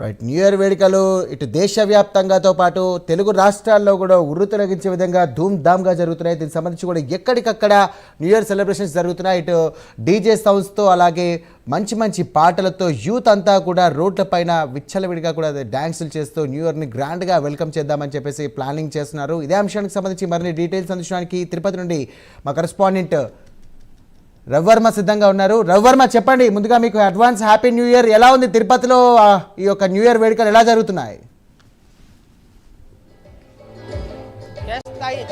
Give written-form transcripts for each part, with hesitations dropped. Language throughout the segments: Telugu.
రైట్. న్యూ ఇయర్ వేడుకలు ఇటు దేశవ్యాప్తంగాతో పాటు తెలుగు రాష్ట్రాల్లో కూడా ఉర్రు తొలగించే విధంగా ధూమ్ధామ్గా జరుగుతున్నాయి. దీనికి సంబంధించి కూడా ఎక్కడికక్కడ న్యూ ఇయర్ సెలబ్రేషన్స్ జరుగుతున్నాయి. ఇటు డీజే సౌండ్స్తో అలాగే మంచి మంచి పాటలతో యూత్ అంతా కూడా రోడ్లపైన విచ్చలవిడిగా కూడా డ్యాన్సులు చేస్తూ న్యూ ఇయర్ని గ్రాండ్గా వెల్కమ్ చేద్దామని చెప్పేసి ప్లానింగ్ చేస్తున్నారు. ఇదే అంశానికి సంబంధించి మరిన్ని డీటెయిల్స్ అందించడానికి తిరుపతి నుండి మా కరెస్పాండెంట్ రవివర్మ సిద్ధంగా ఉన్నారు. రవివర్మ, చెప్పండి, ముందుగా మీకు అడ్వాన్స్ హ్యాపీ న్యూ ఇయర్. ఎలా ఉంది తిరుపతిలో ఈ యొక్క న్యూ ఇయర్ వేడుకలు ఎలా జరుగుతున్నాయి?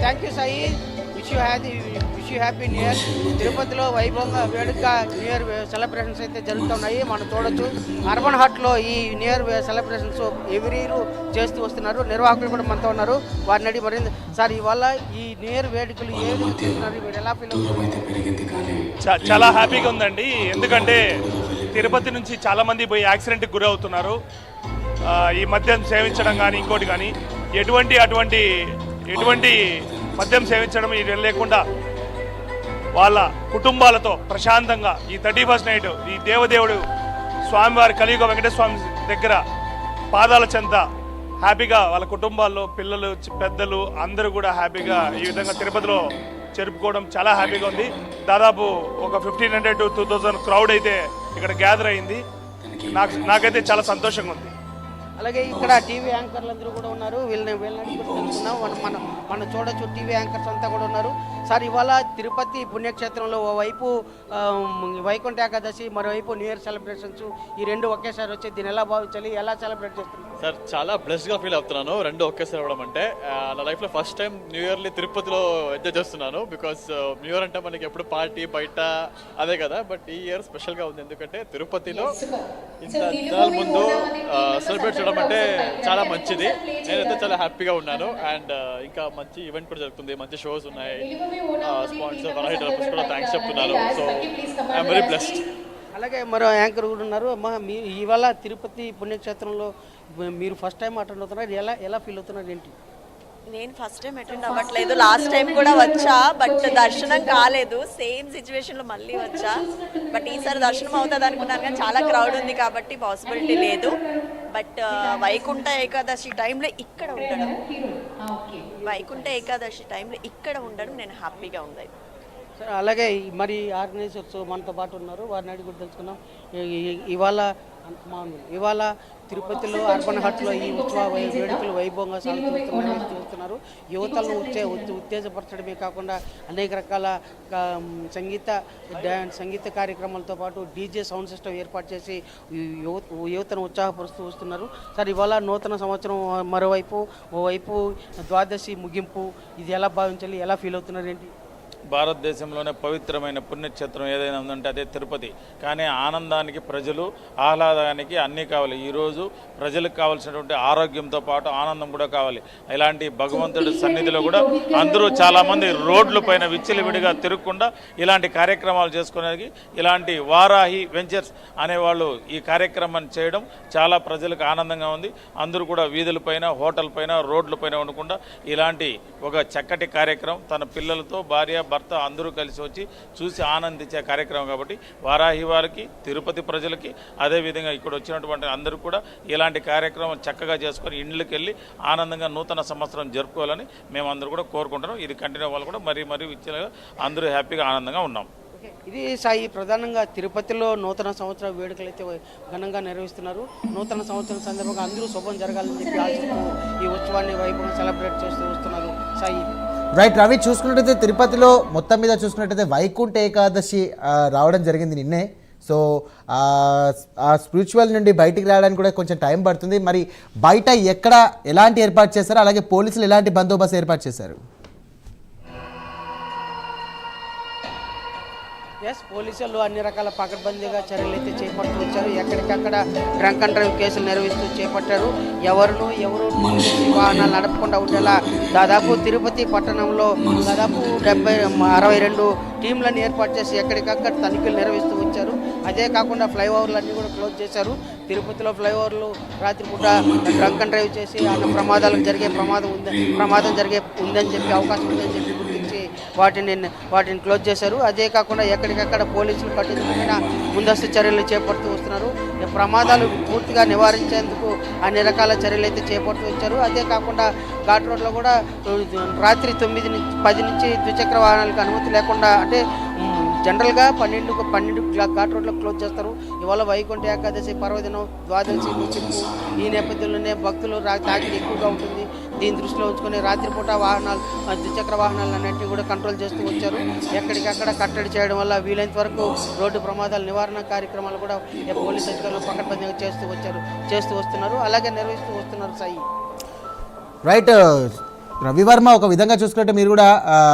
Thank you Sai. Wish you happy new year. తిరుపతిలో వైభవంగా వేడుక న్యూ ఇయర్ సెలబ్రేషన్స్ అయితే జరుగుతున్నాయి. మనం చూడొచ్చు అర్బన్ హార్ట్లో ఈ new year celebrations every year చేస్తూ వస్తున్నారు. నిర్వాహకులు కూడా మనతో ఉన్నారు. వారిని అడిగి మరింది సార్, ఇవాళ ఈ న్యూ ఇయర్ వేడుకలు ఏ విధంగా చేస్తున్నారు, మీరు ఎలా ఫీల్ అవుతున్నారు? చాలా హ్యాపీగా ఉందండి. ఎందుకంటే తిరుపతి నుంచి చాలామంది పోయి యాక్సిడెంట్కి గురి అవుతున్నారు. ఈ మద్యం సేవించడం కానీ ఇంకోటి కానీ ఎటువంటి మద్యం సేవించడం ఇది లేకుండా వాళ్ళ కుటుంబాలతో ప్రశాంతంగా ఈ 31st నైట్ ఈ దేవదేవుడు స్వామివారి కలియుగ వెంకటేశ్వర స్వామి దగ్గర పాదాల చెంత హ్యాపీగా వాళ్ళ కుటుంబాల్లో పిల్లలు పెద్దలు అందరూ కూడా హ్యాపీగా ఈ విధంగా తిరుపతిలో జరుపుకోవడం చాలా హ్యాపీగా ఉంది. దాదాపు ఒక 1500 to 2000 క్రౌడ్ అయితే ఇక్కడ గ్యాదర్ అయింది. నాకైతే చాలా సంతోషంగా ఉంది. అలాగే ఇక్కడ టీవీ యాంకర్లు అందరూ కూడా ఉన్నారు. వీళ్ళని తెలుసుకున్నాం. మనం చూడొచ్చు టీవీ యాంకర్స్ అంతా కూడా ఉన్నారు. సార్, ఇవాళ తిరుపతి పుణ్యక్షేత్రంలో ఓవైపు వైకుంఠ ఏకాదశి, మరోవైపు న్యూ ఇయర్ సెలబ్రేషన్స్, ఈ రెండు ఒకేసారి వచ్చి దీన్ని ఎలా భావించాలి, ఎలా సెలబ్రేట్ చేస్తున్నారు? సార్, చాలా బ్లెస్డ్గా ఫీల్ అవుతున్నాను. రెండు ఒకేసారి అవ్వడం అంటే నా లైఫ్లో ఫస్ట్ టైం న్యూ ఇయర్ని తిరుపతిలో ఎంజాయ్ చేస్తున్నాను. బికాస్ న్యూ ఇయర్ అంటే మనకి ఎప్పుడు పార్టీ బయట అదే కదా, బట్ ఈ ఇయర్ స్పెషల్గా ఉంది. ఎందుకంటే తిరుపతిలో ఇంత జనాల ముందు సెలబ్రేట్ చేయడం అంటే చాలా మంచిది. నేనైతే చాలా హ్యాపీగా ఉన్నాను. అండ్ ఇంకా మంచి ఈవెంట్ కూడా జరుగుతుంది, మంచి షోస్ ఉన్నాయి. స్పాన్సర్ వరాహి డెవలపర్స్ కూడా థ్యాంక్స్ చెప్తున్నాను. So I'm very blessed. అలాగే మరో యాంకర్ కూడా ఉన్నారు. అమ్మ, మీ ఇవాళ తిరుపతి పుణ్యక్షేత్రంలో మీరు ఫస్ట్ టైం అటెండ్ అవుతున్నారు, ఎలా ఫీల్ అవుతున్నారు, ఏంటి? నేను ఫస్ట్ టైం అటెండ్ అవ్వట్లేదు. లాస్ట్ టైం కూడా వచ్చా, బట్ దర్శనం కాలేదు. సేమ్ సిచ్యువేషన్లో మళ్ళీ వచ్చా, బట్ ఈసారి దర్శనం అవుతుంది అనుకున్నాను, కానీ చాలా క్రౌడ్ ఉంది కాబట్టి పాసిబిలిటీ లేదు. బట్ వైకుంఠ ఏకాదశి టైంలో ఇక్కడ ఉండడం నేను హ్యాపీగా ఉంది. సరే, అలాగే మరి ఆర్గనైజర్స్ మనతో పాటు ఉన్నారు. వారిని అడిగి కూడా తెలుసుకున్నాం. ఇవాళ తిరుపతిలో అర్బన్ హార్ట్లో ఈ ఉత్సవ వేడుకలు వైభవంగా చూస్తున్నారు. యువతలను ఉత్తేజపరచడమే కాకుండా అనేక రకాల సంగీత కార్యక్రమాలతో పాటు డీజే సౌండ్ సిస్టమ్ ఏర్పాటు చేసి యువతను ఉత్సాహపరుస్తూ వస్తున్నారు. సార్, ఇవాళ నూతన సంవత్సరం, ఓవైపు ద్వాదశి ముగింపు, ఇది ఎలా భావించాలి, ఎలా ఫీల్ అవుతున్నారు, ఏంటి? భారతదేశంలోనే పవిత్రమైన పుణ్యక్షేత్రం ఏదైనా ఉందంటే అదే తిరుపతి. కానీ ఆనందానికి, ప్రజలు ఆహ్లాదానికి అన్నీ కావాలి. ఈరోజు ప్రజలకు కావాల్సినటువంటి ఆరోగ్యంతో పాటు ఆనందం కూడా కావాలి. ఇలాంటి భగవంతుడి సన్నిధిలో కూడా అందరూ చాలామంది రోడ్ల పైన విచ్చలవిడిగా తిరగకుండా ఇలాంటి కార్యక్రమాలు చేసుకునేది, ఇలాంటి వారాహి వెంచర్స్ అనేవాళ్ళు ఈ కార్యక్రమాన్ని చేయడం చాలా ప్రజలకు ఆనందంగా ఉంది. అందరూ కూడా వీధుల పైన, హోటల్ పైన, రోడ్ల పైన ఉండకుండా ఇలాంటి ఒక చక్కటి కార్యక్రమం తన పిల్లలతో, భార్య భర్త అందరూ కలిసి వచ్చి చూసి ఆనందించే కార్యక్రమం కాబట్టి వారాహి వారికి, తిరుపతి ప్రజలకి, అదేవిధంగా ఇక్కడ వచ్చినటువంటి అందరూ కూడా ఇలాంటి కార్యక్రమం చక్కగా చేసుకొని ఇండ్లకి వెళ్ళి ఆనందంగా నూతన సంవత్సరం జరుపుకోవాలని మేమందరూ కూడా కోరుకుంటున్నాం. ఇది కంటిన్యూ వాళ్ళు కూడా మరీ ఇచ్చేలాగా అందరూ హ్యాపీగా ఆనందంగా ఉన్నాం. ఇది సాయి, ప్రధానంగా తిరుపతిలో నూతన సంవత్సర వేడుకలు అయితే ఘనంగా నిర్వహిస్తున్నారు. నూతన సంవత్సరం సందర్భంగా అందరూ శుభం జరగాలని చెప్పి ఆశిస్తూ ఈ ఉత్సవాన్ని వైభవంగా సెలబ్రేట్ చేస్తూ వస్తున్నారు. సాయి, రైట్. రవి, చూసుకున్నట్టయితే తిరుపతిలో మొత్తం మీద చూసుకున్నట్టయితే వైకుంఠ ఏకాదశి రావడం జరిగింది నిన్నే. సో ఆ స్పిరిచువల్ నుండి బయటికి రావడానికి కూడా కొంచెం టైం పడుతుంది. మరి బయట ఎక్కడ ఎలాంటి ఏర్పాటు చేశారు, అలాగే పోలీసులు ఎలాంటి బందోబస్తు ఏర్పాటు చేశారు? పోలీసులు అన్ని రకాల పకడ్బందీగా చర్యలు అయితే చేపడుతూ వచ్చారు. ఎక్కడికక్కడ డ్రంక్ అండ్ డ్రైవ్ కేసులు నిర్వహిస్తూ చేపట్టారు. ఎవరు వాహనాలు నడపకుండా ఉండేలా దాదాపు తిరుపతి పట్టణంలో దాదాపు 62 టీంలను ఏర్పాటు చేసి ఎక్కడికక్కడ తనిఖీలు నిర్వహిస్తూ వచ్చారు. అదే కాకుండా ఫ్లైఓవర్లు అన్నీ కూడా క్లోజ్ చేశారు. తిరుపతిలో ఫ్లైఓవర్లు రాత్రిపూట డ్రంక్ అండ్ డ్రైవ్ చేసి అన్న ప్రమాదం జరిగే ఉందని చెప్పి అవకాశం ఉందని చెప్పి గుర్తించి వాటిని క్లోజ్ చేశారు. అదే కాకుండా ఎక్కడికక్కడ పోలీసులు కట్టుదిట్టమైన ముందస్తు చర్యలు చేపడుతూ వస్తున్నారు. ఈ ప్రమాదాలు పూర్తిగా నివారించేందుకు అన్ని రకాల చర్యలు అయితే చేపడుతూ వచ్చారు. అదే కాకుండా ఘాట్ రోడ్లో కూడా రాత్రి 9-10 నుంచి ద్విచక్ర వాహనాలకు అనుమతి లేకుండా, అంటే జనరల్గా 12 ఘాట్ రోడ్లో క్లోజ్ చేస్తారు. ఇవాళ వైకుంఠ ఏకాదశి పర్వదినం, ద్వాదశి ముగింపు. ఈ నేపథ్యంలోనే భక్తులు తాకిడి ఎక్కువగా ఉంటుంది. దీని దృష్టిలో ఉంచుకొని రాత్రిపూట ద్విచక్ర వాహనాలన్నింటినీ కూడా కంట్రోల్ చేస్తూ వచ్చారు. ఎక్కడికక్కడ కట్టడి చేయడం వల్ల వీలైనంత వరకు రోడ్డు ప్రమాదాల నివారణ కార్యక్రమాలు కూడా పోలీసు అధికారులు పకడ్బందీగా చేస్తూ వస్తున్నారు, అలాగే నిర్వహిస్తూ వస్తున్నారు. సాయి రైట్ రవివర్మ, ఒక విధంగా చూసుకుంటే మీరు కూడా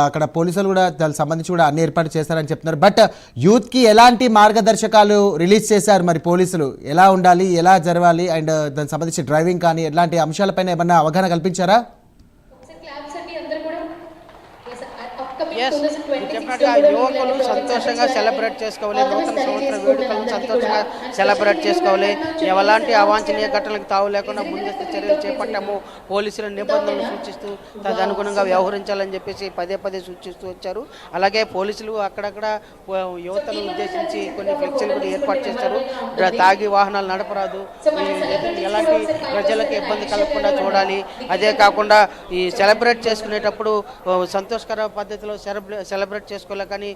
అక్కడ పోలీసులు కూడా దానికి సంబంధించి కూడా అన్ని ఏర్పాటు చేశారని చెప్తున్నారు. బట్ యూత్కి ఎలాంటి మార్గదర్శకాలు రిలీజ్ చేశారు మరి పోలీసులు? ఎలా ఉండాలి, ఎలా జరగాలి, అండ్ దానికి సంబంధించి డ్రైవింగ్ కానీ ఎలాంటి అంశాలపైన ఏమన్నా అవగాహన కల్పించారా? చెప్పినట్టుగా యువకులు సంతోషంగా సెలబ్రేట్ చేసుకోవాలి, నూతన సంవత్సర వేడుకలను సంతోషంగా సెలబ్రేట్ చేసుకోవాలి. ఎలాంటి అవాంఛనీయ ఘటనలకు తావు లేకుండా ముందస్తు చర్యలు చేపట్టాము, పోలీసుల నిబంధనలు సూచిస్తూ తదనుగుణంగా వ్యవహరించాలని చెప్పేసి పదే సూచిస్తూ వచ్చారు. అలాగే పోలీసులు అక్కడక్కడ యువతను ఉద్దేశించి కొన్ని ఫ్లెక్సీలు కూడా ఏర్పాటు చేశారు. తాగి వాహనాలు నడపరాదు, ఎలాంటి ప్రజలకు ఇబ్బంది కలగకుండా చూడాలి. అదే కాకుండా ఈ సెలబ్రేట్ చేసుకునేటప్పుడు సంతోషకర పద్ధతిలో సెలబ్రేట్ చేసుకోలే, కానీ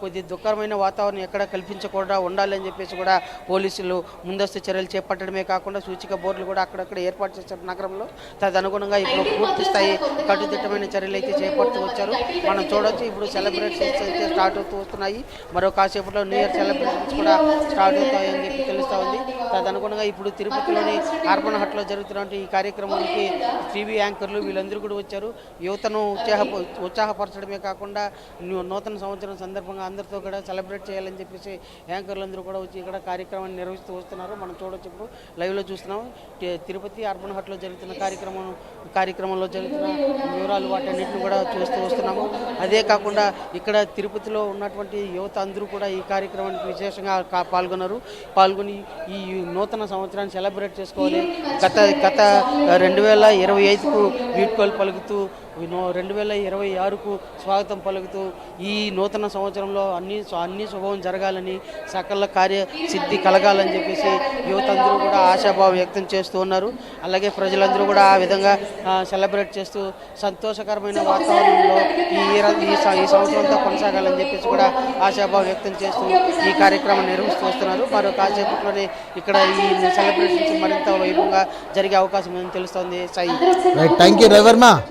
కొద్ది దుఃఖమైన వాతావరణం ఎక్కడ కల్పించకుండా ఉండాలని చెప్పేసి కూడా పోలీసులు ముందస్తు చర్యలు చేపట్టడమే కాకుండా సూచిక బోర్డులు కూడా అక్కడక్కడ ఏర్పాటు చేశారు నగరంలో. తదనుగుణంగా ఇప్పుడు పూర్తి స్థాయి కట్టుదిట్టమైన చర్యలు అయితే చేపడుతూ వచ్చారు. మనం చూడవచ్చు, ఇప్పుడు సెలబ్రేషన్స్ అయితే స్టార్ట్ అవుతూ వస్తున్నాయి. మరో కాసేపట్లో న్యూ ఇయర్ సెలబ్రేషన్స్ కూడా స్టార్ట్ అవుతాయని చెప్పి తెలుస్తూ ఉంది. తదనుగుణంగా ఇప్పుడు తిరుపతిలోని అర్బన్ హట్లో జరుగుతున్నటువంటి ఈ కార్యక్రమానికి టీవీ యాంకర్లు వీళ్ళందరూ కూడా వచ్చారు. యువతను ఉత్సాహపరచడమే కాకుండా నూతన సంవత్సరం సందర్భంగా అందరితో కూడా సెలబ్రేట్ చేయాలని చెప్పేసి యాంకర్లందరూ కూడా వచ్చి ఇక్కడ కార్యక్రమాన్ని నిర్వహిస్తూ వస్తున్నారు. మనం చూడొచ్చు, ఇప్పుడు లైవ్లో చూస్తున్నాం. తిరుపతి అర్బన్ హట్లో జరుగుతున్న కార్యక్రమంలో జరుగుతున్న వివరాలు వాటన్నిటిని కూడా చూస్తూ వస్తున్నాము. అదే కాకుండా ఇక్కడ తిరుపతిలో ఉన్నటువంటి యువత అందరూ కూడా ఈ కార్యక్రమానికి విశేషంగా పాల్గొని ఈ నూతన సంవత్సరాన్ని సెలబ్రేట్ చేసుకోవాలి. గత 2025కు వీడ్కోలు పలుకుతూ 2026కు స్వాగతం పలుకుతూ ఈ నూతన సంవత్సరంలో అన్ని శుభం జరగాలని, సకల కార్యసిద్ధి కలగాలని చెప్పేసి యువత అందరూ కూడా ఆశాభావం వ్యక్తం చేస్తూ ఉన్నారు. అలాగే ప్రజలందరూ కూడా ఆ విధంగా సెలబ్రేట్ చేస్తూ సంతోషకరమైన వాతావరణంలో ఈ సంవత్సరంతో కొనసాగాలని చెప్పేసి కూడా ఆశాభావం వ్యక్తం చేస్తూ ఈ కార్యక్రమం నిర్వహిస్తూ వస్తున్నారు. మరో కాసేపట్లోనే ఇక్కడ ఈ సెలబ్రేషన్స్ మరింత వైభవంగా జరిగే అవకాశం ఉందని తెలుస్తోంది. Sai, thank you Ravi Varma.